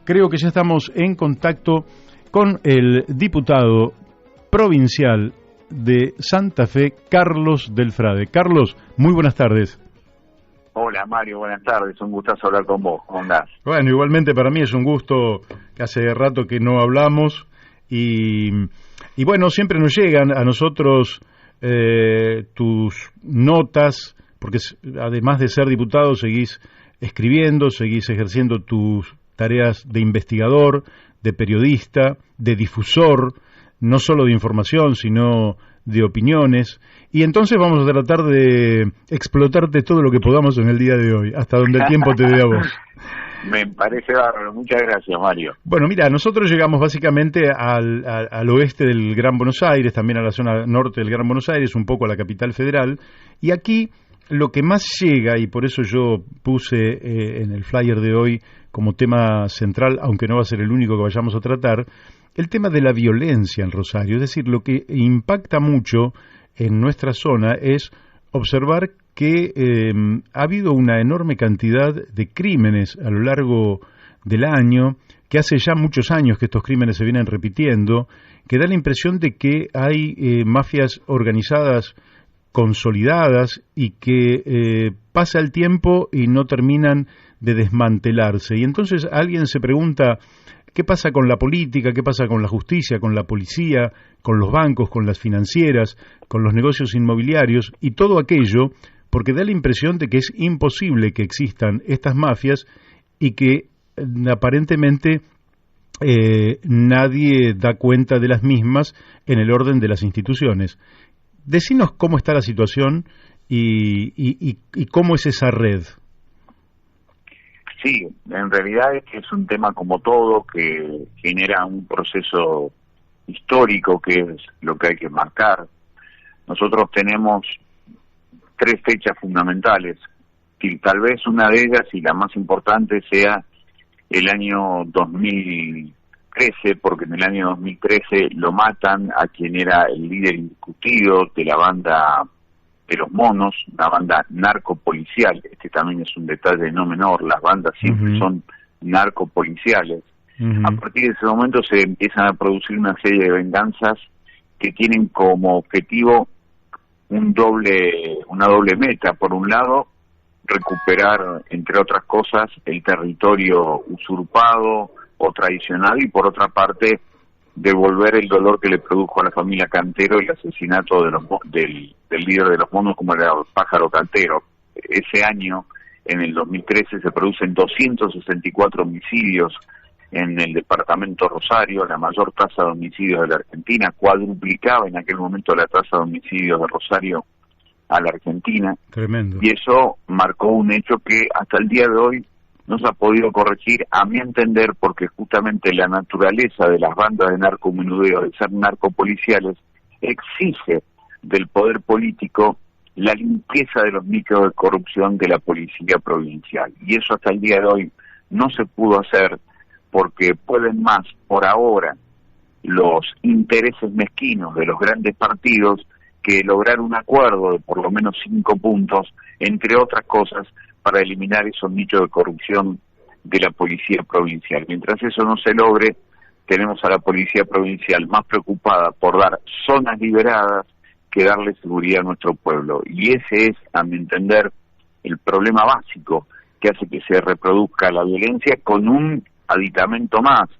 Creo que ya estamos en contacto con el diputado provincial de Santa Fe, Carlos Delfrade. Carlos, muy buenas tardes. Hola Mario, buenas tardes, un gustazo hablar con vos, ¿cómo andás? Bueno, igualmente para mí es un gusto, que hace rato que no hablamos y bueno, siempre nos llegan a nosotros tus notas, porque además de ser diputado seguís escribiendo, seguís ejerciendo tus tareas de investigador, de periodista, de difusor, no solo de información, sino de opiniones, y entonces vamos a tratar de explotarte todo lo que podamos en el día de hoy, hasta donde el tiempo te dé a vos. Me parece bárbaro, muchas gracias Mario. Bueno, mira, nosotros llegamos básicamente al oeste del Gran Buenos Aires, también a la zona norte del Gran Buenos Aires, un poco a la capital federal, y aquí lo que más llega, y por eso yo puse en el flyer de hoy como tema central, aunque no va a ser el único que vayamos a tratar, el tema de la violencia en Rosario. Es decir, lo que impacta mucho en nuestra zona es observar que ha habido una enorme cantidad de crímenes a lo largo del año, que hace ya muchos años que estos crímenes se vienen repitiendo, que da la impresión de que hay mafias organizadas consolidadas y que pasa el tiempo y no terminan de desmantelarse. Y entonces alguien se pregunta, ¿qué pasa con la política? ¿Qué pasa con la justicia, con la policía, con los bancos, con las financieras, con los negocios inmobiliarios y todo aquello? Porque da la impresión de que es imposible que existan estas mafias y que aparentemente nadie da cuenta de las mismas en el orden de las instituciones. Decinos cómo está la situación y cómo es esa red. Sí, en realidad es un tema como todo que genera un proceso histórico que es lo que hay que marcar. Nosotros tenemos 3 fechas fundamentales, y tal vez una de ellas y la más importante sea el año 2013, porque en el año 2013 lo matan a quien era el líder indiscutido de la banda de los monos, una banda narcopolicial. Este también es un detalle no menor, las bandas siempre son narcopoliciales. A partir de ese momento se empiezan a producir una serie de venganzas que tienen como objetivo una doble meta. Por un lado, recuperar, entre otras cosas, el territorio usurpado o traicionado, y por otra parte, devolver el dolor que le produjo a la familia Cantero el asesinato del líder de los monos, como era el Pájaro Cantero. Ese año, en el 2013, se producen 264 homicidios en el departamento Rosario, la mayor tasa de homicidios de la Argentina, cuadruplicaba en aquel momento la tasa de homicidios de Rosario a la Argentina. Tremendo. Y eso marcó un hecho que hasta el día de hoy no se ha podido corregir, a mi entender, porque justamente la naturaleza de las bandas de narcomenudeo, de ser narcopoliciales, exige del poder político la limpieza de los micros de corrupción de la policía provincial. Y eso hasta el día de hoy no se pudo hacer porque pueden más, por ahora, los intereses mezquinos de los grandes partidos que lograr un acuerdo de por lo menos 5 puntos, entre otras cosas, para eliminar esos nichos de corrupción de la policía provincial. Mientras eso no se logre, tenemos a la policía provincial más preocupada por dar zonas liberadas que darle seguridad a nuestro pueblo. Y ese es, a mi entender, el problema básico que hace que se reproduzca la violencia, con un aditamento más.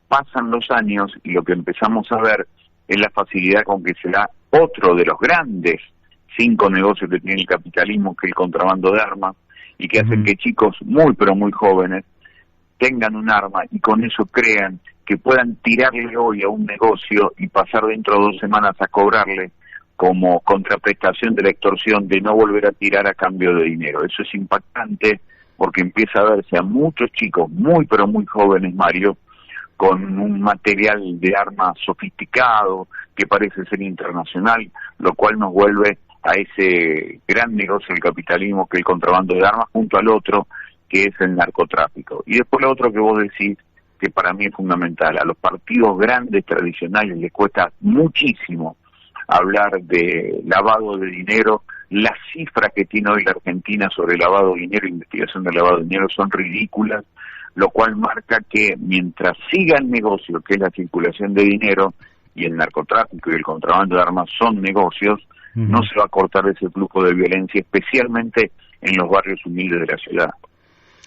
Pasan los años y lo que empezamos a ver es la facilidad con que se da otro de los grandes 5 negocios que tiene el capitalismo, que es el contrabando de armas, y que hacen que chicos muy pero muy jóvenes tengan un arma y con eso crean que puedan tirarle hoy a un negocio y pasar dentro de 2 semanas a cobrarle como contraprestación de la extorsión de no volver a tirar a cambio de dinero. Eso es impactante porque empieza a verse a muchos chicos muy pero muy jóvenes, Mario, con un material de armas sofisticado que parece ser internacional, lo cual nos vuelve a ese gran negocio del capitalismo que es el contrabando de armas, junto al otro que es el narcotráfico. Y después lo otro que vos decís, que para mí es fundamental, a los partidos grandes tradicionales les cuesta muchísimo hablar de lavado de dinero. Las cifras que tiene hoy la Argentina sobre lavado de dinero, investigación de lavado de dinero, son ridículas. lo cual marca que mientras siga el negocio, que es la circulación de dinero, y el narcotráfico y el contrabando de armas son negocios, no se va a cortar ese flujo de violencia, especialmente en los barrios humildes de la ciudad.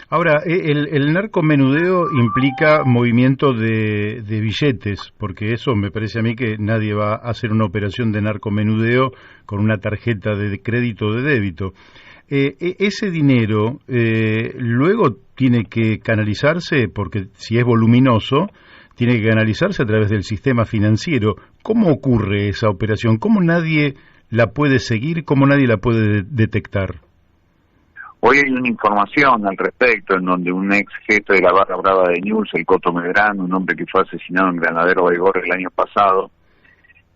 Ahora, el narcomenudeo implica movimiento de billetes, porque eso me parece a mí que nadie va a hacer una operación de narcomenudeo con una tarjeta de crédito o de débito. Ese dinero luego tiene que canalizarse, porque si es voluminoso, tiene que canalizarse a través del sistema financiero. ¿Cómo ocurre esa operación? ¿Cómo nadie la puede seguir? ¿Cómo nadie la puede detectar? Hoy hay una información al respecto en donde un ex jefe de la barra brava de News, el Coto Medrano, un hombre que fue asesinado en Granadero Baigorre el año pasado,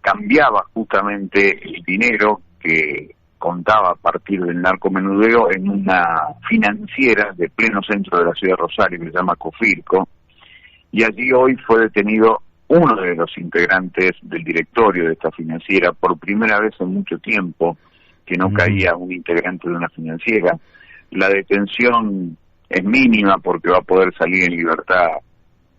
cambiaba justamente el dinero que contaba a partir del narcomenudeo en una financiera de pleno centro de la ciudad de Rosario que se llama Cofirco, y allí hoy fue detenido uno de los integrantes del directorio de esta financiera, por primera vez en mucho tiempo que no caía un integrante de una financiera. La detención es mínima porque va a poder salir en libertad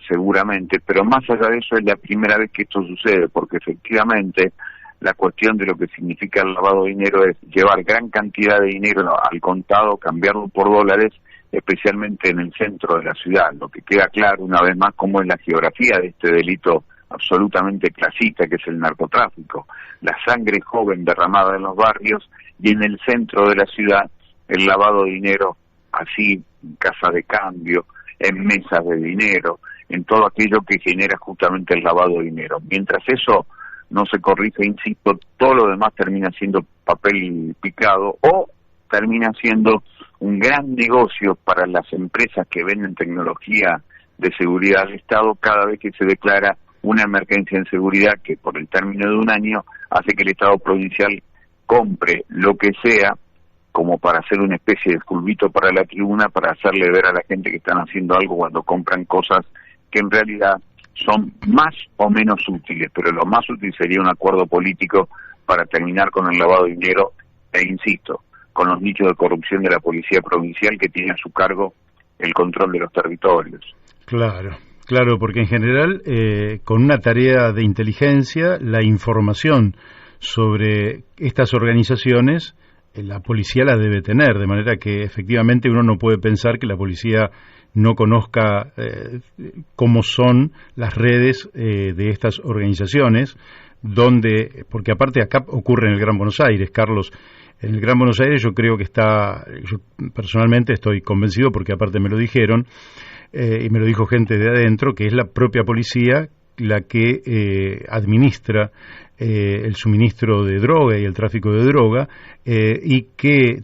seguramente, pero más allá de eso es la primera vez que esto sucede, porque efectivamente la cuestión de lo que significa el lavado de dinero es llevar gran cantidad de dinero al contado, cambiarlo por dólares, especialmente en el centro de la ciudad. Lo que queda claro una vez más cómo es la geografía de este delito absolutamente clasista que es el narcotráfico. La sangre joven derramada en los barrios y en el centro de la ciudad el lavado de dinero así, en casa de cambio, en mesas de dinero, en todo aquello que genera justamente el lavado de dinero. Mientras eso no se corrige, insisto, todo lo demás termina siendo papel picado o termina siendo un gran negocio para las empresas que venden tecnología de seguridad al Estado cada vez que se declara una emergencia en seguridad que por el término de un año hace que el Estado provincial compre lo que sea como para hacer una especie de culbito para la tribuna, para hacerle ver a la gente que están haciendo algo cuando compran cosas que en realidad son más o menos útiles, pero lo más útil sería un acuerdo político para terminar con el lavado de dinero e, insisto, con los nichos de corrupción de la policía provincial que tiene a su cargo el control de los territorios. Claro, porque en general, con una tarea de inteligencia, la información sobre estas organizaciones, la policía la debe tener, de manera que efectivamente uno no puede pensar que la policía no conozca cómo son las redes de estas organizaciones, porque aparte acá ocurre en el Gran Buenos Aires, Carlos. En el Gran Buenos Aires yo creo que yo personalmente estoy convencido, porque aparte me lo dijeron, y me lo dijo gente de adentro, que es la propia policía la que administra el suministro de droga y el tráfico de droga, y que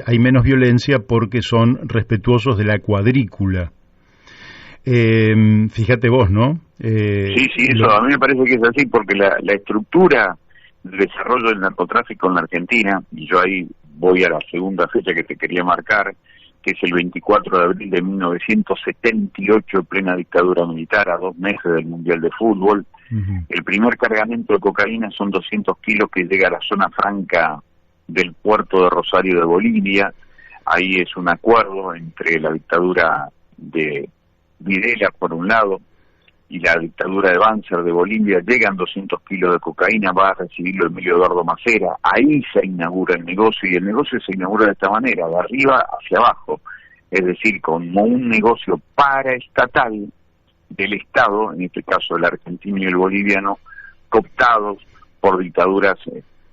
hay menos violencia porque son respetuosos de la cuadrícula. Fíjate vos, ¿no? Sí, eso a mí me parece que es así, porque la estructura del desarrollo del narcotráfico en la Argentina, y yo ahí voy a la segunda fecha que te quería marcar, que es el 24 de abril de 1978, plena dictadura militar, a 2 meses del Mundial de Fútbol. El primer cargamento de cocaína son 200 kilos que llega a la zona franca del puerto de Rosario de Bolivia. Ahí es un acuerdo entre la dictadura de Videla, por un lado, y la dictadura de Banzer de Bolivia. Llegan 200 kilos de cocaína, va a recibirlo Emilio Eduardo Macera. Ahí se inaugura el negocio, y el negocio se inaugura de esta manera, de arriba hacia abajo, es decir, como un negocio paraestatal del Estado, en este caso el argentino y el boliviano, cooptados por dictaduras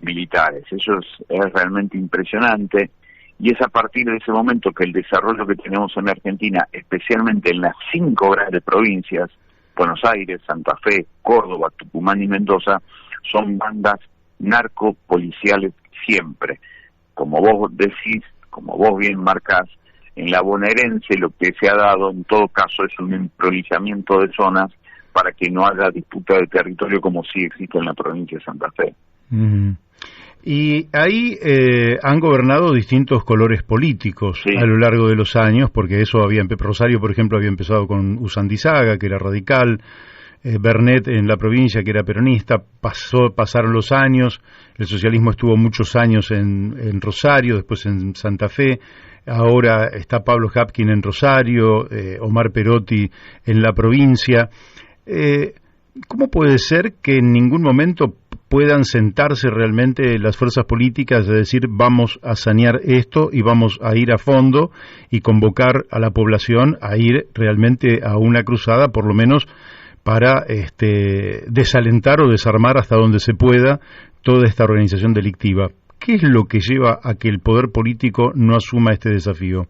militares. Eso es realmente impresionante, y es a partir de ese momento que el desarrollo que tenemos en Argentina, especialmente en las 5 grandes provincias, Buenos Aires, Santa Fe, Córdoba, Tucumán y Mendoza, son bandas narcopoliciales siempre. Como vos decís, como vos bien marcás, en la bonaerense lo que se ha dado en todo caso es un improvisamiento de zonas para que no haya disputa de territorio como sí existe en la provincia de Santa Fe. Y ahí han gobernado distintos colores políticos a lo largo de los años, porque eso Rosario, por ejemplo, había empezado con Usandizaga, que era radical, Bernet en la provincia, que era peronista, pasaron los años, el socialismo estuvo muchos años en Rosario, después en Santa Fe, ahora está Pablo Hapkin en Rosario, Omar Perotti en la provincia. ¿Cómo puede ser que en ningún momento puedan sentarse realmente las fuerzas políticas, es decir, vamos a sanear esto y vamos a ir a fondo y convocar a la población a ir realmente a una cruzada, por lo menos para desalentar o desarmar hasta donde se pueda toda esta organización delictiva? ¿Qué es lo que lleva a que el poder político no asuma este desafío?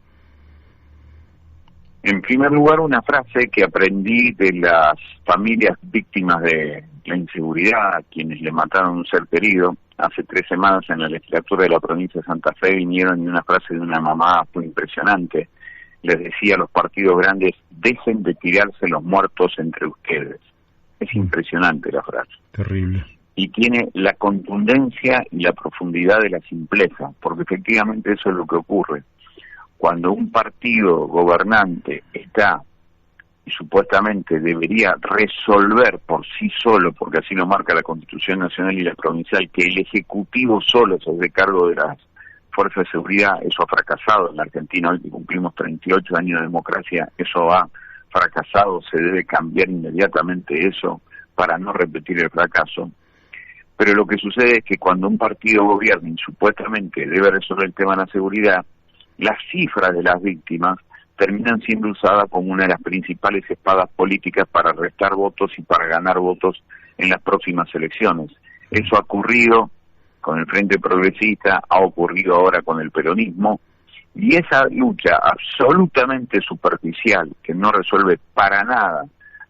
En primer lugar, una frase que aprendí de las familias víctimas de la inseguridad, a quienes le mataron un ser querido. Hace 3 semanas en la legislatura de la provincia de Santa Fe vinieron, y una frase de una mamá fue impresionante. Les decía a los partidos grandes: dejen de tirarse los muertos entre ustedes. Es impresionante la frase. Terrible. Y tiene la contundencia y la profundidad de la simpleza, porque efectivamente eso es lo que ocurre. Cuando un partido gobernante está y supuestamente debería resolver por sí solo, porque así lo marca la Constitución Nacional y la provincial, que el Ejecutivo solo se hace cargo de las fuerzas de seguridad, eso ha fracasado en la Argentina. Hoy que cumplimos 38 años de democracia, eso ha fracasado, se debe cambiar inmediatamente eso para no repetir el fracaso. Pero lo que sucede es que cuando un partido gobierna y supuestamente debe resolver el tema de la seguridad, las cifras de las víctimas terminan siendo usadas como una de las principales espadas políticas para restar votos y para ganar votos en las próximas elecciones. Eso ha ocurrido con el Frente Progresista, ha ocurrido ahora con el peronismo, y esa lucha absolutamente superficial, que no resuelve para nada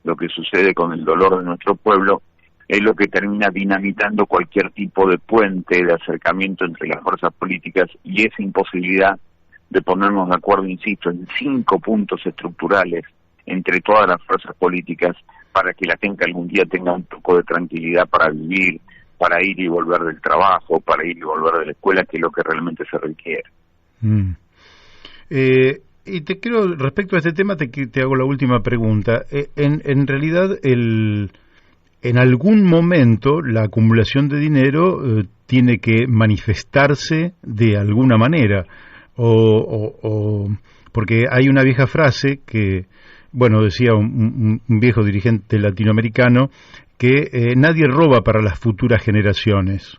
lo que sucede con el dolor de nuestro pueblo, es lo que termina dinamitando cualquier tipo de puente de acercamiento entre las fuerzas políticas, y esa imposibilidad de ponernos de acuerdo, insisto, en 5 puntos estructurales entre todas las fuerzas políticas para que la gente algún día tenga un poco de tranquilidad para vivir, para ir y volver del trabajo, para ir y volver de la escuela, que es lo que realmente se requiere. Y te quiero, respecto a este tema, te hago la última pregunta. En realidad, en algún momento la acumulación de dinero tiene que manifestarse de alguna manera. Porque hay una vieja frase que, bueno, decía un viejo dirigente latinoamericano, que nadie roba para las futuras generaciones.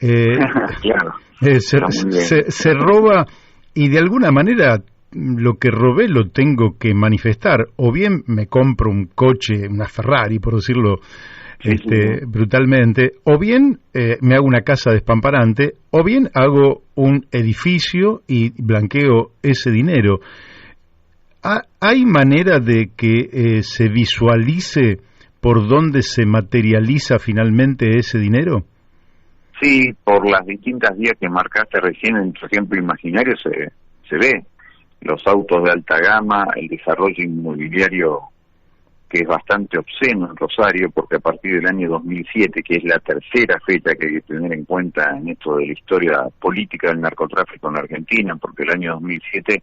Claro. Se roba, y de alguna manera lo que robé lo tengo que manifestar. O bien me compro un coche, una Ferrari, por decirlo brutalmente, o bien me hago una casa despamparante, o bien hago un edificio y blanqueo ese dinero. ¿Hay manera de que se visualice por dónde se materializa finalmente ese dinero? Sí, por las distintas vías que marcaste recién en tu ejemplo imaginario se ve. Los autos de alta gama, el desarrollo inmobiliario, que es bastante obsceno en Rosario, porque a partir del año 2007, que es la tercera fecha que hay que tener en cuenta en esto de la historia política del narcotráfico en la Argentina, porque el año 2007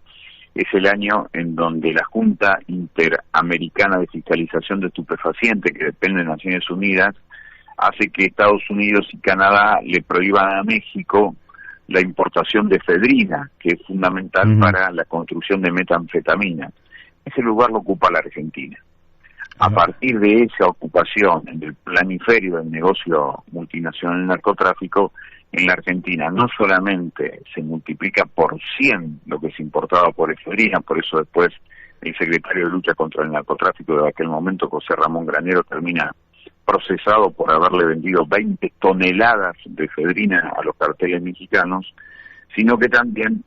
es el año en donde la Junta Interamericana de Fiscalización de Estupefacientes, que depende de Naciones Unidas, hace que Estados Unidos y Canadá le prohíban a México la importación de efedrina, que es fundamental para la construcción de metanfetamina. Ese lugar lo ocupa la Argentina. A partir de esa ocupación en el planiferio del negocio multinacional del narcotráfico, en la Argentina no solamente se multiplica por 100 lo que se importaba por efedrina, por eso después el secretario de Lucha contra el Narcotráfico de aquel momento, José Ramón Granero, termina procesado por haberle vendido 20 toneladas de efedrina a los carteles mexicanos, sino que también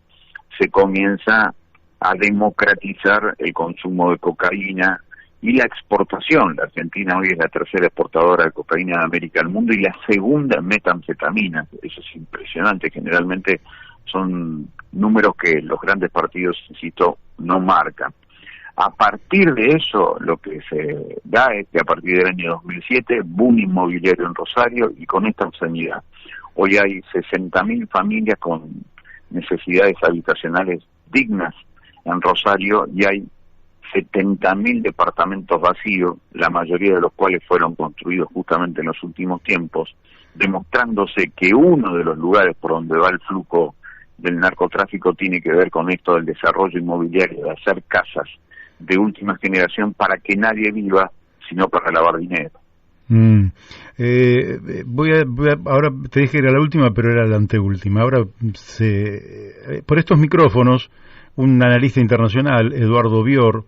se comienza a democratizar el consumo de cocaína y la exportación. La Argentina hoy es la tercera exportadora de cocaína de América del mundo y la segunda en metanfetamina. Eso es impresionante. Generalmente son números que los grandes partidos, insisto, no marcan. A partir de eso, lo que se da es que a partir del año 2007, boom inmobiliario en Rosario, y con esta obscenidad. Hoy hay 60.000 familias con necesidades habitacionales dignas en Rosario, y hay 70.000 departamentos vacíos, la mayoría de los cuales fueron construidos justamente en los últimos tiempos, demostrándose que uno de los lugares por donde va el flujo del narcotráfico tiene que ver con esto del desarrollo inmobiliario, de hacer casas de última generación para que nadie viva, sino para lavar dinero. Ahora te dije que era la última, pero era la anteúltima. Ahora, por estos micrófonos, un analista internacional, Eduardo Bior,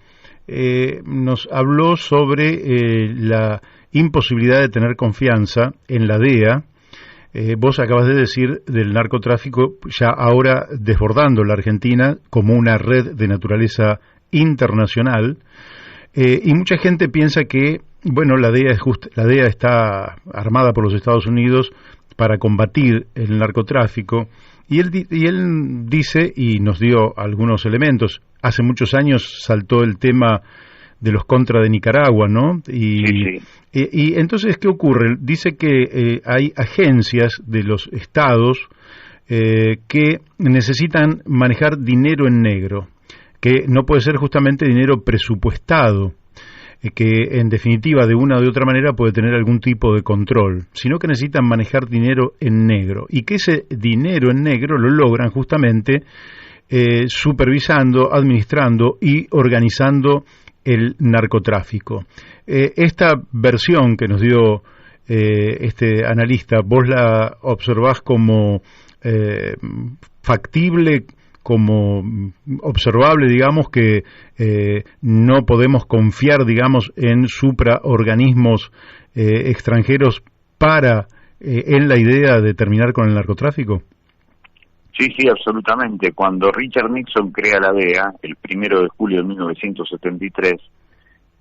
nos habló sobre la imposibilidad de tener confianza en la DEA. Vos acabas de decir del narcotráfico ya ahora desbordando la Argentina como una red de naturaleza internacional, y mucha gente piensa que la DEA está armada por los Estados Unidos para combatir el narcotráfico, y él dice, y nos dio algunos elementos. Hace muchos años saltó el tema de los Contra de Nicaragua, ¿no? Sí. Y entonces, ¿qué ocurre? Dice que hay agencias de los estados que necesitan manejar dinero en negro, que no puede ser justamente dinero presupuestado, que en definitiva de una o de otra manera puede tener algún tipo de control, sino que necesitan manejar dinero en negro, y que ese dinero en negro lo logran justamente supervisando, administrando y organizando el narcotráfico. Esta versión que nos dio este analista, ¿vos la observás como factible, como observable, digamos, que no podemos confiar, digamos, en supraorganismos extranjeros en la idea de terminar con el narcotráfico? Sí, absolutamente. Cuando Richard Nixon crea la DEA, el 1 de julio de 1973,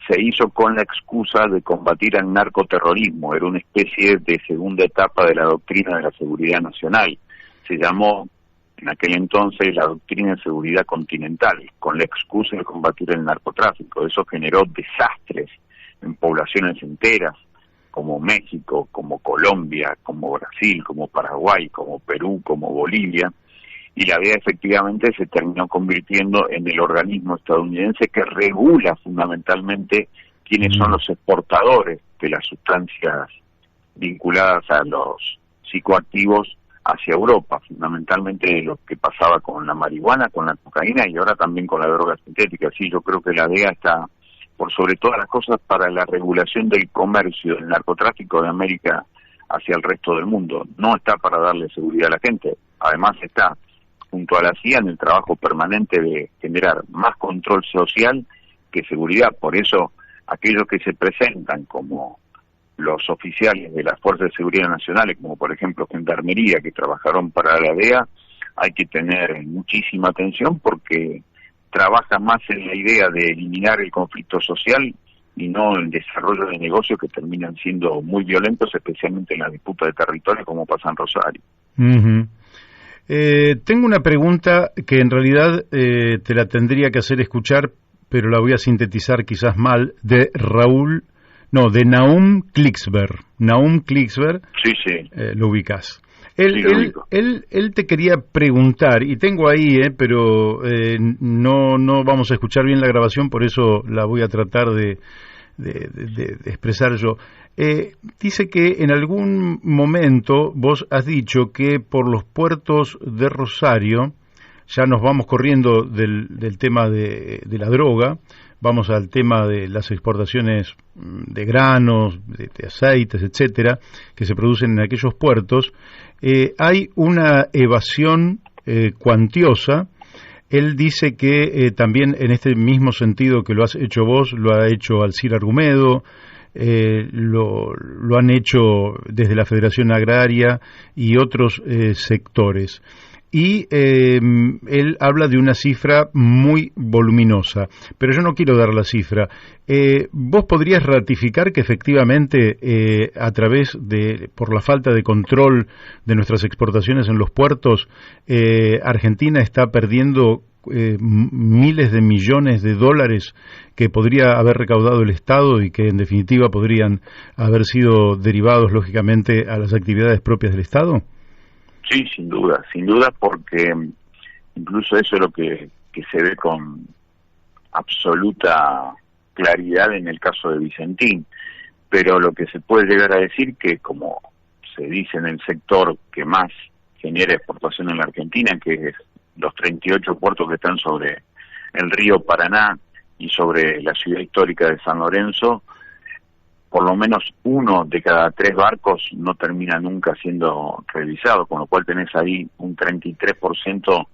se hizo con la excusa de combatir al narcoterrorismo. Era una especie de segunda etapa de la doctrina de la seguridad nacional. Se llamó en aquel entonces la doctrina de seguridad continental, con la excusa de combatir el narcotráfico. Eso generó desastres en poblaciones enteras, como México, como Colombia, como Brasil, como Paraguay, como Perú, como Bolivia, y la DEA efectivamente se terminó convirtiendo en el organismo estadounidense que regula fundamentalmente quiénes son los exportadores de las sustancias vinculadas a los psicoactivos hacia Europa, fundamentalmente lo que pasaba con la marihuana, con la cocaína y ahora también con la droga sintética. Sí, yo creo que la DEA está, por sobre todas las cosas, para la regulación del comercio, del narcotráfico de América hacia el resto del mundo. No está para darle seguridad a la gente, además está junto a la CIA en el trabajo permanente de generar más control social que seguridad. Por eso aquellos que se presentan como los oficiales de las Fuerzas de Seguridad Nacionales, como por ejemplo Gendarmería, que trabajaron para la DEA, hay que tener muchísima atención porque trabaja más en la idea de eliminar el conflicto social y no el desarrollo de negocios que terminan siendo muy violentos, especialmente en la disputa de territorio, como pasa en Rosario. Uh-huh. Tengo una pregunta que en realidad te la tendría que hacer escuchar, pero la voy a sintetizar quizás mal, de Nahum Klicksberg. Nahum Klicksberg, sí. Lo ubicás. Lo él te quería preguntar, y tengo ahí, pero no vamos a escuchar bien la grabación, por eso la voy a tratar de expresar yo. Dice que en algún momento vos has dicho que por los puertos de Rosario, ya nos vamos corriendo del tema de la droga, vamos al tema de las exportaciones de granos, de aceites, etcétera, que se producen en aquellos puertos, hay una evasión cuantiosa. Él dice que también en este mismo sentido que lo has hecho vos, lo ha hecho Alcir Argumedo, lo han hecho desde la Federación Agraria y otros sectores. Y él habla de una cifra muy voluminosa, pero yo no quiero dar la cifra. ¿Vos podrías ratificar que efectivamente por la falta de control de nuestras exportaciones en los puertos, Argentina está perdiendo miles de millones de dólares que podría haber recaudado el Estado y que en definitiva podrían haber sido derivados lógicamente a las actividades propias del Estado? Sí, sin duda, porque incluso eso es lo que se ve con absoluta claridad en el caso de Vicentín, pero lo que se puede llegar a decir que, como se dice en el sector que más genera exportación en la Argentina, que es los 38 puertos que están sobre el río Paraná y sobre la ciudad histórica de San Lorenzo, por lo menos 1 de cada 3 barcos no termina nunca siendo revisado, con lo cual tenés ahí un 33%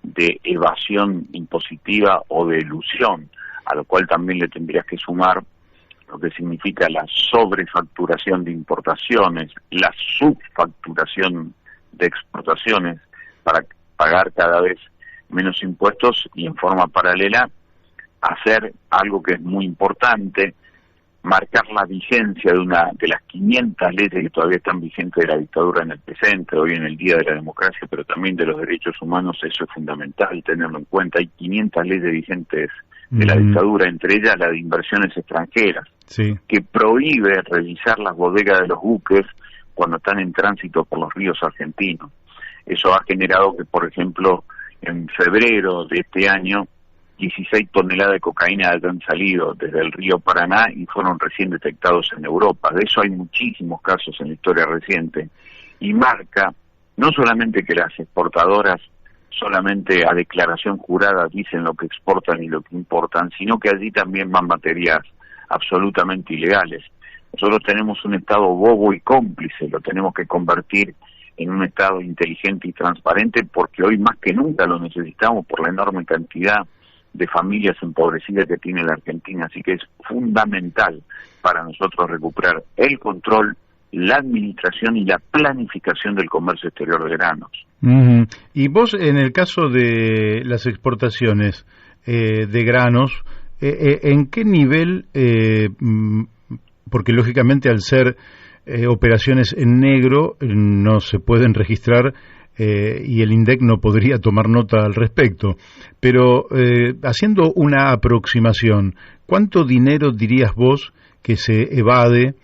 de evasión impositiva o de elusión, a lo cual también le tendrías que sumar lo que significa la sobrefacturación de importaciones, la subfacturación de exportaciones para pagar cada vez menos impuestos y en forma paralela hacer algo que es muy importante, marcar la vigencia de una de las 500 leyes que todavía están vigentes de la dictadura en el presente, hoy en el Día de la Democracia, pero también de los derechos humanos. Eso es fundamental tenerlo en cuenta. Hay 500 leyes vigentes de la dictadura, entre ellas la de inversiones extranjeras, sí, que prohíbe revisar las bodegas de los buques cuando están en tránsito por los ríos argentinos. Eso ha generado que, por ejemplo, en febrero de este año, 16 toneladas de cocaína han salido desde el río Paraná y fueron recién detectados en Europa. De eso hay muchísimos casos en la historia reciente. Y marca no solamente que las exportadoras solamente a declaración jurada dicen lo que exportan y lo que importan, sino que allí también van materias absolutamente ilegales. Nosotros tenemos un Estado bobo y cómplice, lo tenemos que convertir en un Estado inteligente y transparente, porque hoy más que nunca lo necesitamos por la enorme cantidad de familias empobrecidas que tiene la Argentina. Así que es fundamental para nosotros recuperar el control, la administración y la planificación del comercio exterior de granos. Y vos, en el caso de las exportaciones de granos, ¿en qué nivel, porque lógicamente al ser operaciones en negro no se pueden registrar y el INDEC no podría tomar nota al respecto, pero haciendo una aproximación, ¿cuánto dinero dirías vos que se evade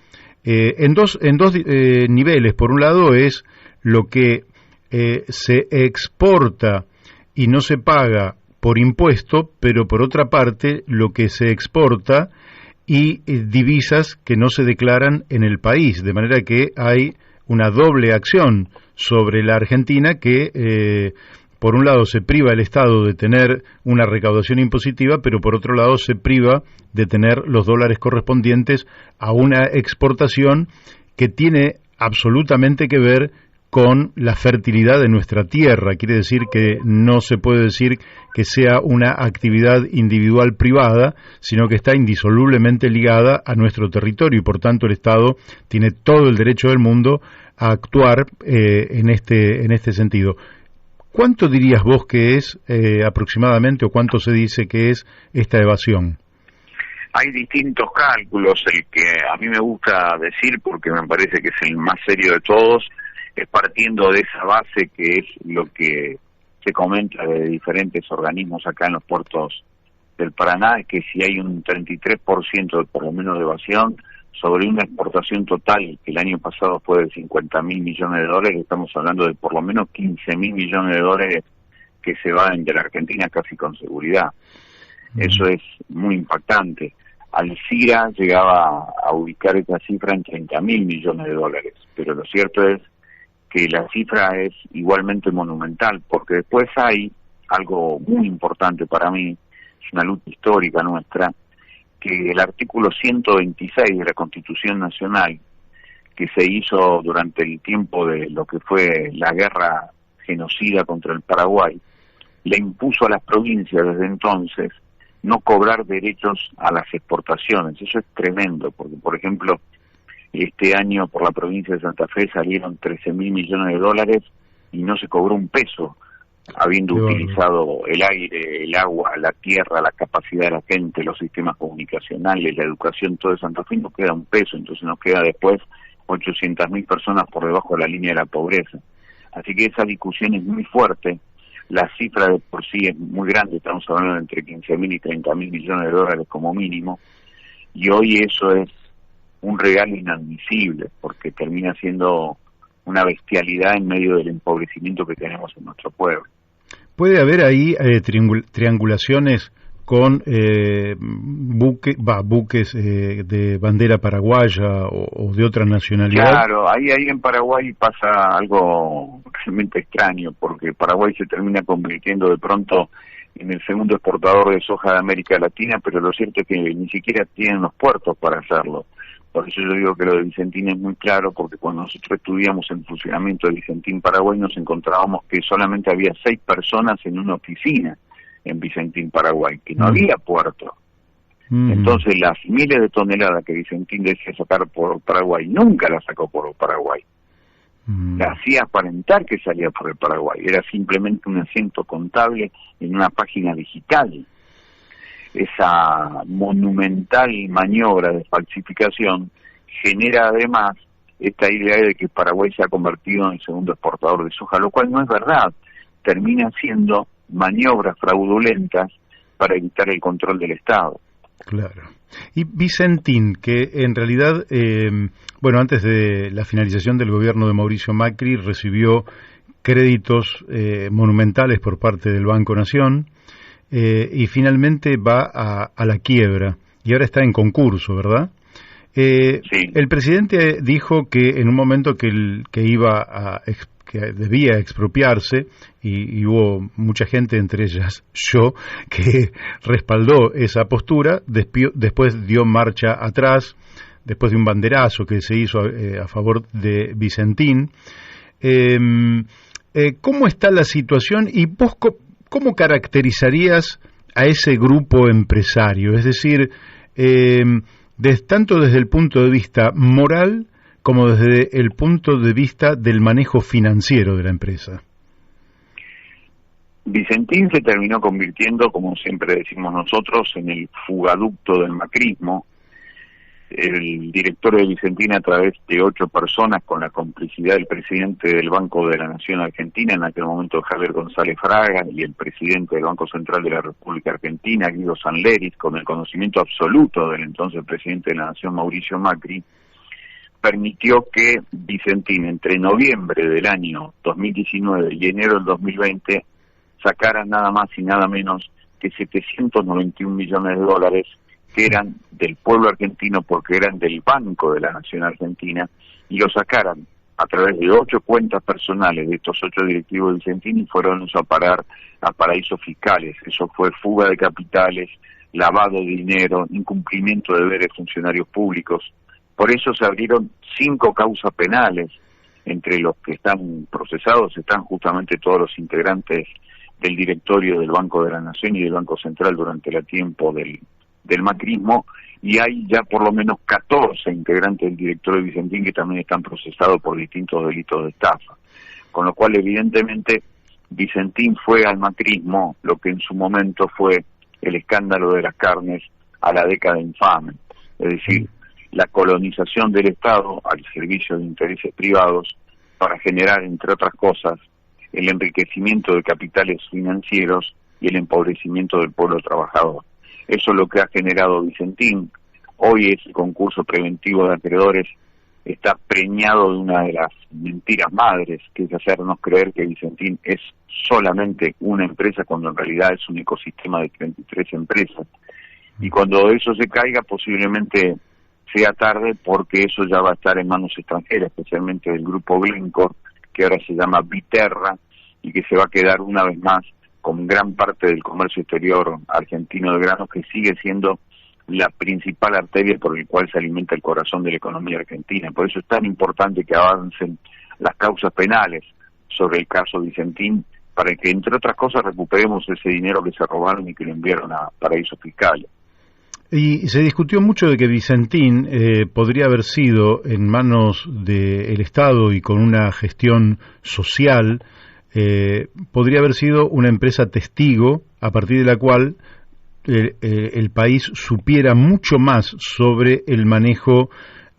en dos niveles? Por un lado es lo que se exporta y no se paga por impuesto, pero por otra parte lo que se exporta y divisas que no se declaran en el país, de manera que hay una doble acción sobre la Argentina que por un lado se priva el Estado de tener una recaudación impositiva, pero por otro lado se priva de tener los dólares correspondientes a una exportación que tiene absolutamente que ver con la fertilidad de nuestra tierra. Quiere decir que no se puede decir que sea una actividad individual privada, sino que está indisolublemente ligada a nuestro territorio y por tanto el Estado tiene todo el derecho del mundo a actuar en este sentido. ¿Cuánto dirías vos que es aproximadamente, o cuánto se dice que es esta evasión? Hay distintos cálculos. El que a mí me gusta decir, porque me parece que es el más serio de todos, es partiendo de esa base que es lo que se comenta de diferentes organismos acá en los puertos del Paraná, que si hay un 33% por lo menos de evasión sobre una exportación total que el año pasado fue de 50.000 millones de dólares, estamos hablando de por lo menos 15.000 millones de dólares que se van de la Argentina casi con seguridad. Eso es muy impactante. Alcira llegaba a ubicar esa cifra en 30.000 millones de dólares, pero lo cierto es que la cifra es igualmente monumental, porque después hay algo muy importante para mí, es una lucha histórica nuestra, que el artículo 126 de la Constitución Nacional, que se hizo durante el tiempo de lo que fue la guerra genocida contra el Paraguay, le impuso a las provincias desde entonces no cobrar derechos a las exportaciones. Eso es tremendo, porque por ejemplo, este año por la provincia de Santa Fe salieron 13.000 millones de dólares y no se cobró un peso, habiendo utilizado el aire, el agua, la tierra, la capacidad de la gente, los sistemas comunicacionales, la educación, todo de Santa Fe. No queda un peso, entonces nos queda después 800.000 personas por debajo de la línea de la pobreza. Así que esa discusión es muy fuerte. La cifra de por sí es muy grande, estamos hablando de entre 15.000 y 30.000 millones de dólares como mínimo, y hoy eso es un regalo inadmisible, porque termina siendo una bestialidad en medio del empobrecimiento que tenemos en nuestro pueblo. ¿Puede haber ahí triangulaciones con buques de bandera paraguaya o de otra nacionalidad. Claro, ahí en Paraguay pasa algo realmente extraño, porque Paraguay se termina convirtiendo de pronto en el segundo exportador de soja de América Latina, pero lo cierto es que ni siquiera tienen los puertos para hacerlo. Por eso yo digo que lo de Vicentín es muy claro, porque cuando nosotros estudiamos el funcionamiento de Vicentín Paraguay nos encontrábamos que solamente había 6 personas en una oficina en Vicentín Paraguay, que no había puerto. Entonces las miles de toneladas que Vicentín decía sacar por Paraguay, nunca las sacó por Paraguay. La hacía aparentar que salía por el Paraguay, era simplemente un asiento contable en una página digital. Esa monumental maniobra de falsificación genera además esta idea de que Paraguay se ha convertido en el segundo exportador de soja, lo cual no es verdad. Termina siendo maniobras fraudulentas para evitar el control del Estado. Claro. Y Vicentín, que en realidad, antes de la finalización del gobierno de Mauricio Macri, recibió créditos monumentales por parte del Banco Nación, y finalmente va a la quiebra, y ahora está en concurso, ¿verdad? Sí. El presidente dijo que en un momento que debía expropiarse, y hubo mucha gente, entre ellas yo, que respaldó esa postura. Después dio marcha atrás, después de un banderazo que se hizo a favor de Vicentín. ¿Cómo está la situación y vos cómo caracterizarías a ese grupo empresario? Es decir, tanto desde el punto de vista moral como desde el punto de vista del manejo financiero de la empresa. Vicentín se terminó convirtiendo, como siempre decimos nosotros, en el fugaducto del macrismo. El director de Vicentín, a través de 8 personas, con la complicidad del presidente del Banco de la Nación Argentina, en aquel momento Javier González Fraga, y el presidente del Banco Central de la República Argentina, Guido Sanleris, con el conocimiento absoluto del entonces presidente de la Nación, Mauricio Macri, permitió que Vicentín, entre noviembre del año 2019 y enero del 2020, sacara nada más y nada menos que 791 millones de dólares, que eran del pueblo argentino porque eran del Banco de la Nación Argentina, y lo sacaran a través de 8 cuentas personales de estos 8 directivos de Vicentín y fueron a parar a paraísos fiscales. Eso fue fuga de capitales, lavado de dinero, incumplimiento de deberes de funcionarios públicos. Por eso se abrieron 5 causas penales. Entre los que están procesados están justamente todos los integrantes del directorio del Banco de la Nación y del Banco Central durante el tiempo del macrismo, y hay ya por lo menos 14 integrantes del directorio de Vicentín que también están procesados por distintos delitos de estafa. Con lo cual, evidentemente, Vicentín fue al macrismo lo que en su momento fue el escándalo de las carnes a la década infame. Es decir, la colonización del Estado al servicio de intereses privados para generar, entre otras cosas, el enriquecimiento de capitales financieros y el empobrecimiento del pueblo trabajador. Eso es lo que ha generado Vicentín. Hoy ese concurso preventivo de acreedores está preñado de una de las mentiras madres, que es hacernos creer que Vicentín es solamente una empresa cuando en realidad es un ecosistema de 33 empresas. Y cuando eso se caiga, posiblemente sea tarde, porque eso ya va a estar en manos extranjeras, especialmente del grupo Glencore, que ahora se llama Viterra, y que se va a quedar una vez más con gran parte del comercio exterior argentino de granos, que sigue siendo la principal arteria por el cual se alimenta el corazón de la economía argentina. Por eso es tan importante que avancen las causas penales sobre el caso Vicentín, para que, entre otras cosas, recuperemos ese dinero que se robaron y que lo enviaron a paraísos fiscales. Y se discutió mucho de que Vicentín podría haber sido en manos del Estado y con una gestión social, podría haber sido una empresa testigo a partir de la cual el país supiera mucho más sobre el manejo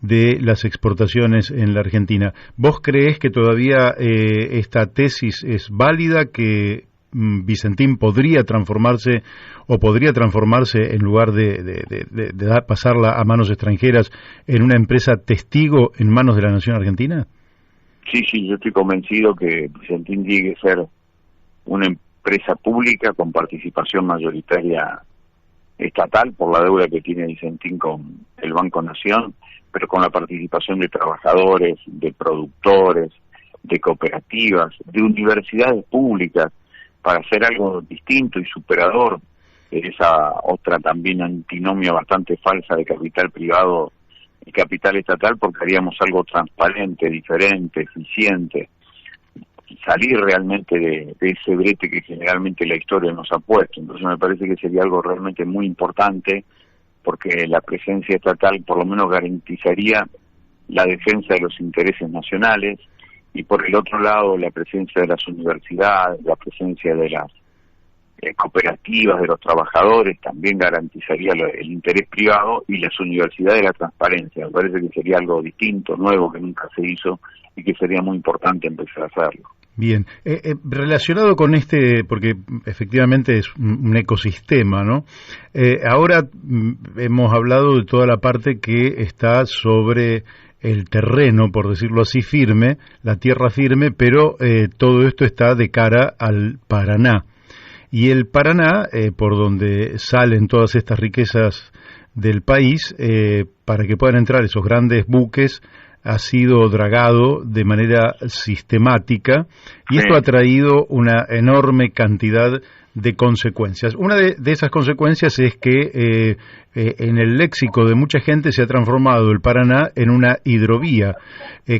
de las exportaciones en la Argentina. ¿Vos creés que todavía esta tesis es válida, que Vicentín podría transformarse en lugar de pasarla a manos extranjeras en una empresa testigo en manos de la nación argentina? Sí, yo estoy convencido que Vicentín tiene que ser una empresa pública con participación mayoritaria estatal por la deuda que tiene Vicentín con el Banco Nación, pero con la participación de trabajadores, de productores, de cooperativas, de universidades públicas, para hacer algo distinto y superador de esa otra también antinomia bastante falsa de capital privado y capital estatal, porque haríamos algo transparente, diferente, eficiente, y salir realmente de ese brete que generalmente la historia nos ha puesto. Entonces me parece que sería algo realmente muy importante, porque la presencia estatal por lo menos garantizaría la defensa de los intereses nacionales, y por el otro lado la presencia de las universidades, la presencia de las cooperativas, de los trabajadores, también garantizaría el interés privado, y las universidades la transparencia. Me parece que sería algo distinto, nuevo, que nunca se hizo y que sería muy importante empezar a hacerlo. Bien, relacionado con porque efectivamente es un ecosistema, ¿no? Ahora hemos hablado de toda la parte que está sobre el terreno, por decirlo así, firme, la tierra firme, pero todo esto está de cara al Paraná. Y el Paraná, por donde salen todas estas riquezas del país, para que puedan entrar esos grandes buques, ha sido dragado de manera sistemática, y esto ha traído una enorme cantidad de consecuencias. Una de esas consecuencias es que en el léxico de mucha gente se ha transformado el Paraná en una hidrovía,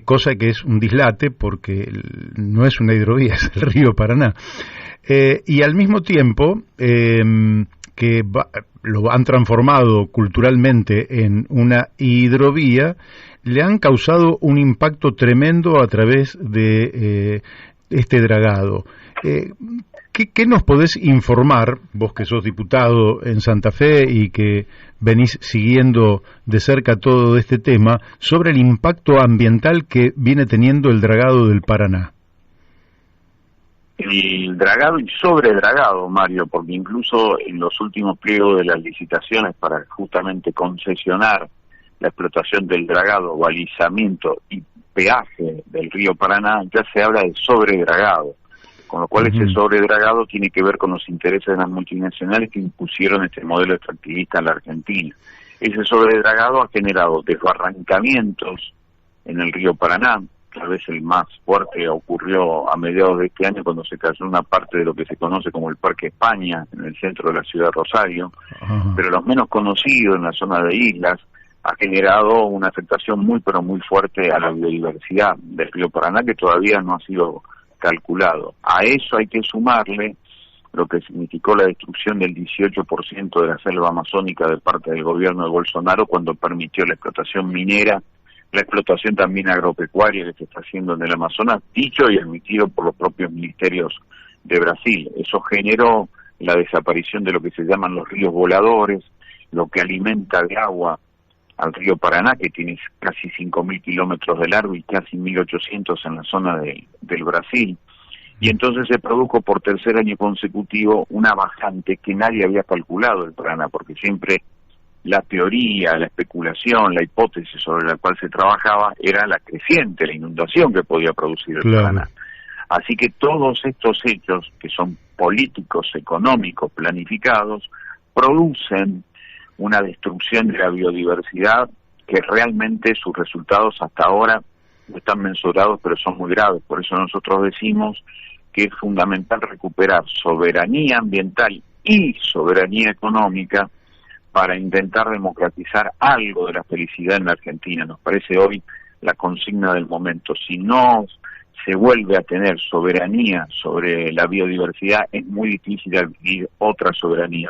cosa que es un dislate porque no es una hidrovía, es el río Paraná. Y al mismo tiempo lo han transformado culturalmente en una hidrovía, le han causado un impacto tremendo a través de este dragado. ¿Qué nos podés informar, vos que sos diputado en Santa Fe y que venís siguiendo de cerca todo este tema, sobre el impacto ambiental que viene teniendo el dragado del Paraná? El dragado y sobredragado, Mario, porque incluso en los últimos pliegos de las licitaciones para justamente concesionar la explotación del dragado, balizamiento y peaje del río Paraná, ya se habla de sobredragado, con lo cual ese sobredragado tiene que ver con los intereses de las multinacionales que impusieron este modelo extractivista en la Argentina. Ese sobredragado ha generado desbarrancamientos en el río Paraná. Tal vez el más fuerte ocurrió a mediados de este año, cuando se cayó una parte de lo que se conoce como el Parque España, en el centro de la ciudad de Rosario. Pero los menos conocidos, en la zona de Islas, ha generado una afectación muy pero muy fuerte a la biodiversidad del río Paraná, que todavía no ha sido calculado. A eso hay que sumarle lo que significó la destrucción del 18% de la selva amazónica de parte del gobierno de Bolsonaro, cuando permitió la explotación minera, la explotación también agropecuaria que se está haciendo en el Amazonas, dicho y admitido por los propios ministerios de Brasil. Eso generó la desaparición de lo que se llaman los ríos voladores, lo que alimenta de agua al río Paraná, que tiene casi 5.000 kilómetros de largo y casi 1.800 en la zona del Brasil. Y entonces se produjo por tercer año consecutivo una bajante que nadie había calculado el Paraná, porque siempre la teoría, la especulación, la hipótesis sobre la cual se trabajaba era la creciente, la inundación que podía producir el Paraná. Así que todos estos hechos, que son políticos, económicos, planificados, producen una destrucción de la biodiversidad que realmente sus resultados hasta ahora no están mensurados, pero son muy graves. Por eso nosotros decimos que es fundamental recuperar soberanía ambiental y soberanía económica para intentar democratizar algo de la felicidad en la Argentina. Nos parece hoy la consigna del momento. Si no se vuelve a tener soberanía sobre la biodiversidad, es muy difícil adquirir otra soberanía.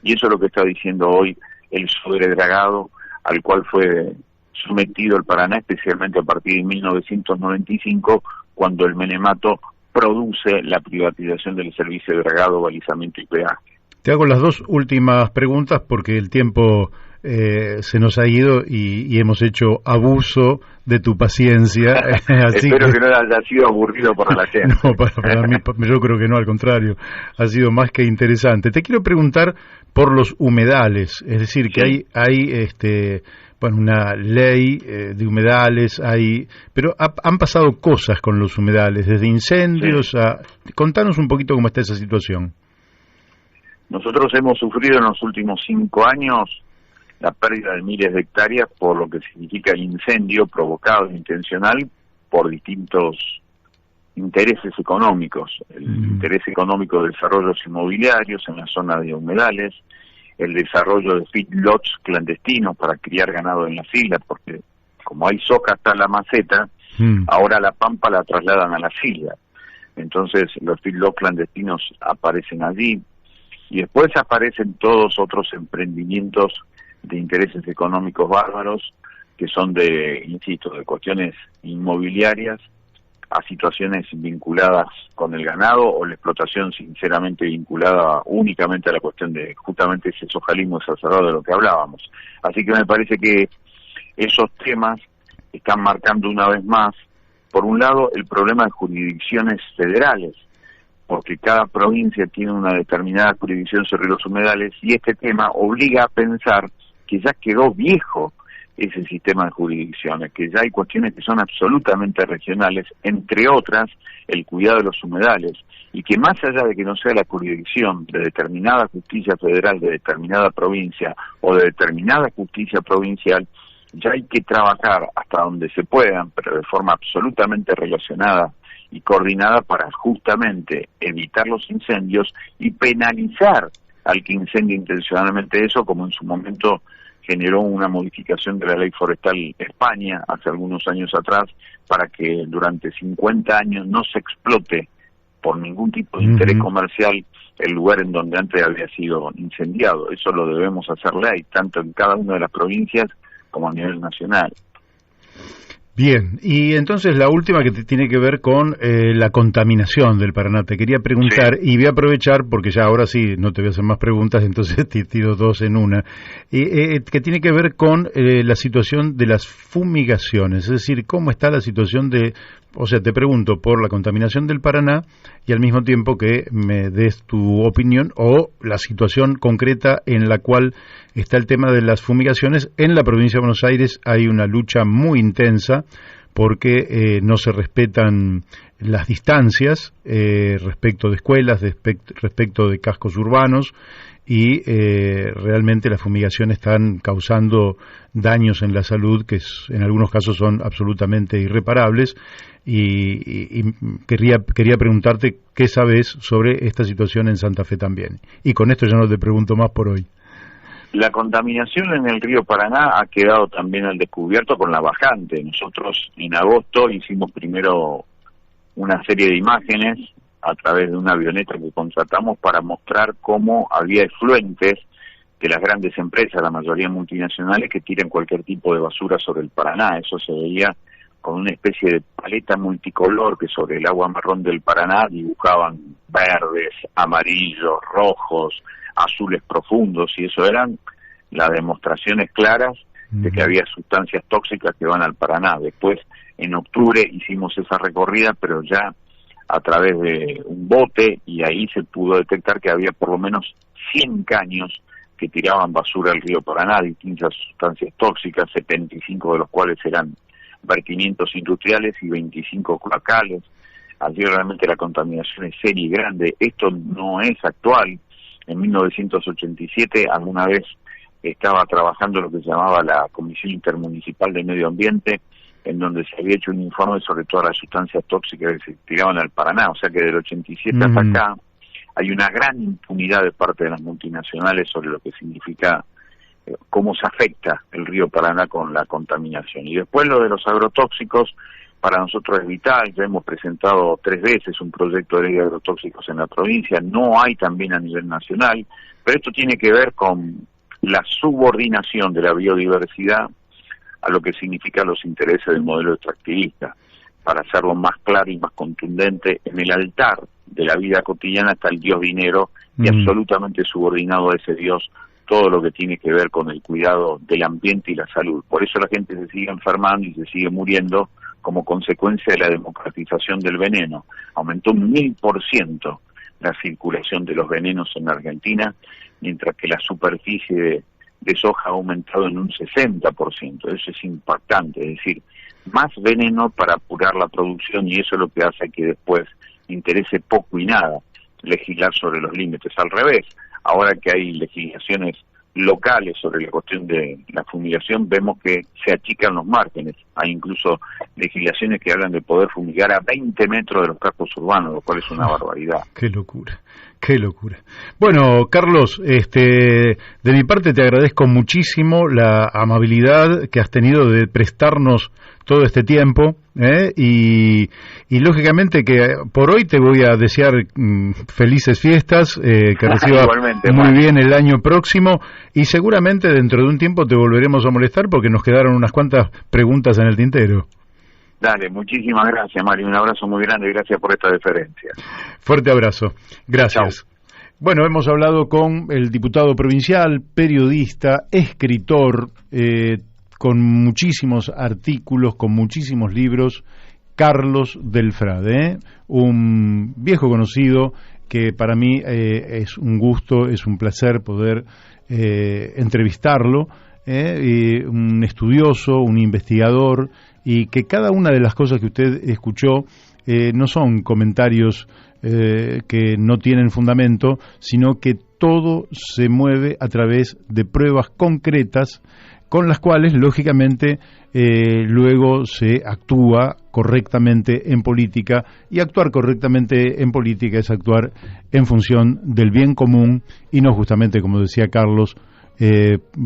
Y eso es lo que está diciendo hoy el sobredragado al cual fue sometido el Paraná, especialmente a partir de 1995, cuando el menemato produce la privatización del servicio de dragado, balizamiento y peaje. Te hago las dos últimas preguntas porque el tiempo se nos ha ido y hemos hecho abuso de tu paciencia. Así Espero que no haya sido aburrido para la gente. No, para mí, yo creo que no, al contrario, ha sido más que interesante. Te quiero preguntar por los humedales, es decir, que hay una ley de humedales, pero han pasado cosas con los humedales, desde incendios a... Contanos un poquito cómo está esa situación. Nosotros hemos sufrido en los últimos 5 años la pérdida de miles de hectáreas por lo que significa el incendio provocado e intencional por distintos intereses económicos. El interés económico de desarrollos inmobiliarios en la zona de humedales, el desarrollo de feedlots clandestinos para criar ganado en la fila, porque como hay soja hasta la maceta, ahora la pampa la trasladan a la fila. Entonces los feedlots clandestinos aparecen allí, y después aparecen todos otros emprendimientos de intereses económicos bárbaros, que son insisto, de cuestiones inmobiliarias a situaciones vinculadas con el ganado o la explotación sinceramente vinculada únicamente a la cuestión de justamente ese sojalismo exacerbado de lo que hablábamos. Así que me parece que esos temas están marcando una vez más, por un lado, el problema de jurisdicciones federales, porque cada provincia tiene una determinada jurisdicción sobre los humedales, y este tema obliga a pensar que ya quedó viejo ese sistema de jurisdicciones, que ya hay cuestiones que son absolutamente regionales, entre otras el cuidado de los humedales, y que más allá de que no sea la jurisdicción de determinada justicia federal, de determinada provincia o de determinada justicia provincial, ya hay que trabajar hasta donde se puedan, pero de forma absolutamente relacionada y coordinada para justamente evitar los incendios y penalizar al que incendia intencionalmente eso, como en su momento generó una modificación de la ley forestal España hace algunos años atrás, para que durante 50 años no se explote por ningún tipo de interés comercial el lugar en donde antes había sido incendiado. Eso lo debemos hacer ley, tanto en cada una de las provincias como a nivel nacional. Bien, y entonces la última que tiene que ver con la contaminación del Paraná. Te quería preguntar, y voy a aprovechar, porque ya ahora sí no te voy a hacer más preguntas, entonces te tiro dos en una, que tiene que ver con la situación de las fumigaciones, es decir, cómo está la situación te pregunto por la contaminación del Paraná y al mismo tiempo que me des tu opinión o la situación concreta en la cual está el tema de las fumigaciones. En la provincia de Buenos Aires hay una lucha muy intensa porque no se respetan las distancias respecto de escuelas, respecto de cascos urbanos, y realmente las fumigaciones están causando daños en la salud que en algunos casos son absolutamente irreparables, y quería preguntarte qué sabes sobre esta situación en Santa Fe también. Y con esto ya no te pregunto más por hoy. La contaminación en el río Paraná ha quedado también al descubierto con la bajante. Nosotros en agosto hicimos primero una serie de imágenes a través de una avioneta que contratamos para mostrar cómo había efluentes de las grandes empresas, la mayoría multinacionales, que tiran cualquier tipo de basura sobre el Paraná. Eso se veía con una especie de paleta multicolor que sobre el agua marrón del Paraná dibujaban verdes, amarillos, rojos, azules profundos, y eso eran las demostraciones claras de que había sustancias tóxicas que van al Paraná. Después, en octubre, hicimos esa recorrida, pero ya a través de un bote, y ahí se pudo detectar que había por lo menos 100 caños que tiraban basura al río Paraná, distintas sustancias tóxicas, 75 de los cuales eran vertimientos industriales y 25 cloacales. Allí realmente la contaminación es seria y grande. Esto no es actual. En 1987 alguna vez estaba trabajando lo que se llamaba la Comisión Intermunicipal de Medio Ambiente, en donde se había hecho un informe sobre todas las sustancias tóxicas que se tiraban al Paraná. O sea que del 87 hasta acá hay una gran impunidad de parte de las multinacionales sobre lo que significa cómo se afecta el río Paraná con la contaminación. Y después lo de los agrotóxicos, para nosotros es vital. Ya hemos presentado 3 veces un proyecto de ley de agrotóxicos en la provincia, no hay también a nivel nacional, pero esto tiene que ver con la subordinación de la biodiversidad a lo que significan los intereses del modelo extractivista. Para hacerlo más claro y más contundente, en el altar de la vida cotidiana está el dios dinero, y absolutamente subordinado a ese dios todo lo que tiene que ver con el cuidado del ambiente y la salud. Por eso la gente se sigue enfermando y se sigue muriendo como consecuencia de la democratización del veneno. Aumentó un 1000% la circulación de los venenos en Argentina, mientras que la superficie de soja ha aumentado en un 60%. Eso es impactante, es decir, más veneno para apurar la producción, y eso es lo que hace que después interese poco y nada legislar sobre los límites. Al revés, ahora que hay legislaciones locales sobre la cuestión de la fumigación, vemos que se achican los márgenes. Hay incluso legislaciones que hablan de poder fumigar a 20 metros de los cascos urbanos, lo cual es una barbaridad. Qué locura, qué locura. Bueno, Carlos, de mi parte te agradezco muchísimo la amabilidad que has tenido de prestarnos todo este tiempo, y lógicamente que por hoy te voy a desear felices fiestas, que recibas muy bien el año próximo, y seguramente dentro de un tiempo te volveremos a molestar porque nos quedaron unas cuantas preguntas en el tintero. Dale, muchísimas gracias, Mario, un abrazo muy grande y gracias por esta deferencia. Fuerte abrazo, gracias. Chau. Bueno, hemos hablado con el diputado provincial, periodista, escritor, con muchísimos artículos, con muchísimos libros, Carlos Delfrade, un viejo conocido que para mí es un gusto, es un placer poder entrevistarlo, un estudioso, un investigador, y que cada una de las cosas que usted escuchó no son comentarios que no tienen fundamento, sino que todo se mueve a través de pruebas concretas con las cuales, lógicamente, luego se actúa correctamente en política, y actuar correctamente en política es actuar en función del bien común y no justamente, como decía Carlos,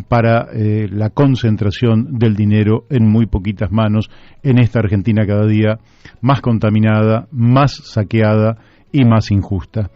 para la concentración del dinero en muy poquitas manos en esta Argentina cada día más contaminada, más saqueada y más injusta.